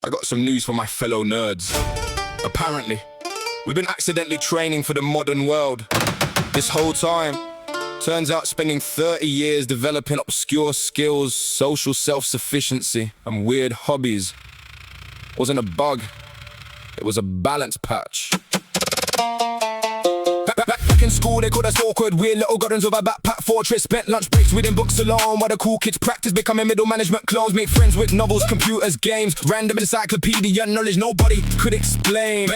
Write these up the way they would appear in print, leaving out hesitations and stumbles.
I got some news for my fellow nerds. Apparently, we've been accidentally training for the modern world this whole time. Turns out spending 30 years developing obscure skills, social self-sufficiency, and weird hobbies wasn't a bug, it was a balance patch. Back in school, they called us awkward, weird little gardens with a backpack fortress. Spent lunch breaks reading books alone, while the cool kids practice becoming middle management clones. Make friends with novels, computers, games, random encyclopedia knowledge nobody could explain.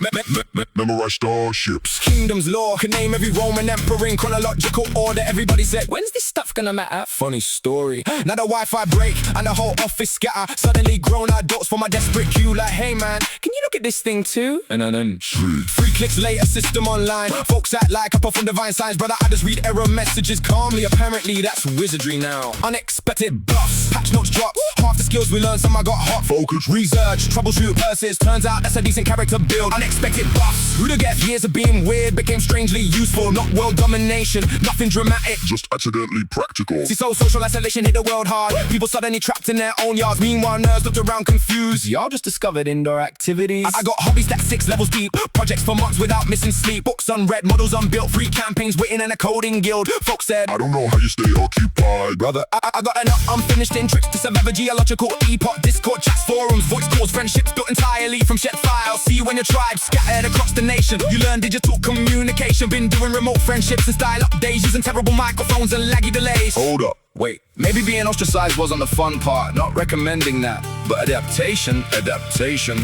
Memorize starships, Kingdom's lore, could name every Roman emperor in chronological order. Everybody said, when's this stuff gonna matter? Funny story. Now the Wi-Fi break and the whole office scatter. Suddenly grown adults for my desperate queue like, hey man, can you look at this thing too? And then 3 clicks later, system online. Folks act like I perform divine signs, brother, I just read error messages calmly. Apparently that's wizardry now. Unexpected buffs, patch notes drop. Half the skills we learned, some I got hot. focus, Research, troubleshoot verses, turns out that's a decent character build. Unexpected buffs, who'da guessed years of being weird became strangely useful. Not world domination, nothing dramatic, just accidentally practical. see, so social isolation hit the world hard. People suddenly trapped in their own yards. Meanwhile, nerds looked around confused. Y'all just discovered indoor activities. I got hobbies that 6 levels deep. Projects for months without missing sleep. Books unread, models unbuilt, free campaigns written in a coding guild. Folks said, I don't know how you stay occupied, brother, I got enough unfinished tricks to survive a geological epoch. Discord chats, forums, voice calls, friendships built entirely from shared files. See you when your tribe scattered across the nation. You learn digital communication. Been doing remote friendships and style-up days, using terrible microphones and laggy delays. Hold up. Wait, maybe being ostracized wasn't the fun part. Not recommending that, but adaptation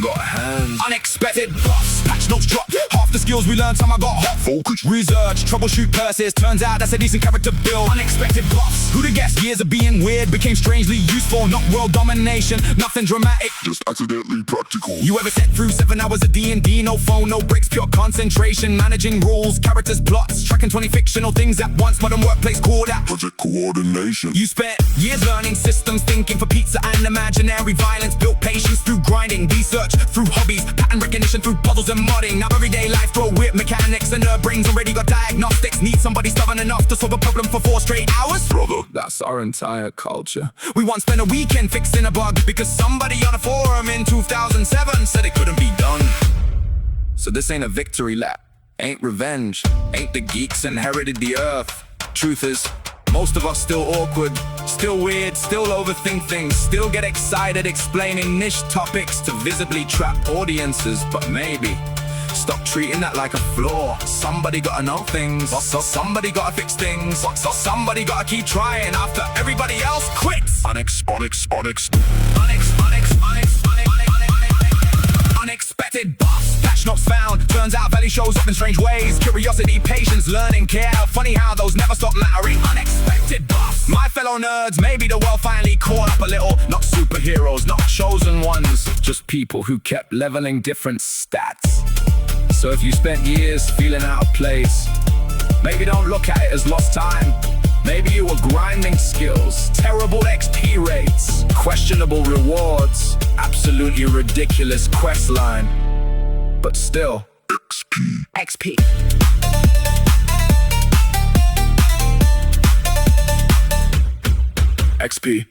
got hands. Unexpected buffs, patch notes drop. Half the skills we learned, some I got hot. Focus, Research, troubleshoot curses, turns out that's a decent character build. Unexpected buffs, who'da guessed years of being weird became strangely useful. Not world domination, nothing dramatic, just accidentally practical. you ever sat through 7 hours of D&D? No phone, no breaks, pure concentration. Managing rules, characters, plots, tracking 20 fictional things at once. Modern workplace called that Project coordination. You spent years learning systems, thinking for pizza and imaginary violence. Built patience through grinding, research through hobbies, pattern recognition through puzzles and modding. Now everyday life throw weird mechanics, and our brains already got diagnostics. Need somebody stubborn enough to solve a problem for 4 straight hours? Brother, That's our entire culture. We once spent a weekend fixing a bug because somebody on a forum in 2007 said it couldn't be done. So this ain't a victory lap, ain't revenge, ain't the geeks inherited the earth. Truth is, most of us still awkward, still weird, still overthink things, still get excited explaining niche topics to visibly trapped audiences. But maybe stop treating that like a flaw. Somebody gotta know things, so somebody gotta fix things, so somebody gotta keep trying after everybody else quits. Unexpected buffs, patch notes found. Turns out value shows up in strange ways. Curiosity, patience, learning, care. Funny how those never stop mattering. Unexpected buffs, my fellow nerds, maybe the world finally caught up a little. Not superheroes, not chosen ones, just people who kept leveling different stats. So if you spent years feeling out of place, maybe don't look at it as lost time. Maybe you were grinding skills, terrible XP rates, questionable rewards, absolutely ridiculous quest line. But still, XP. XP.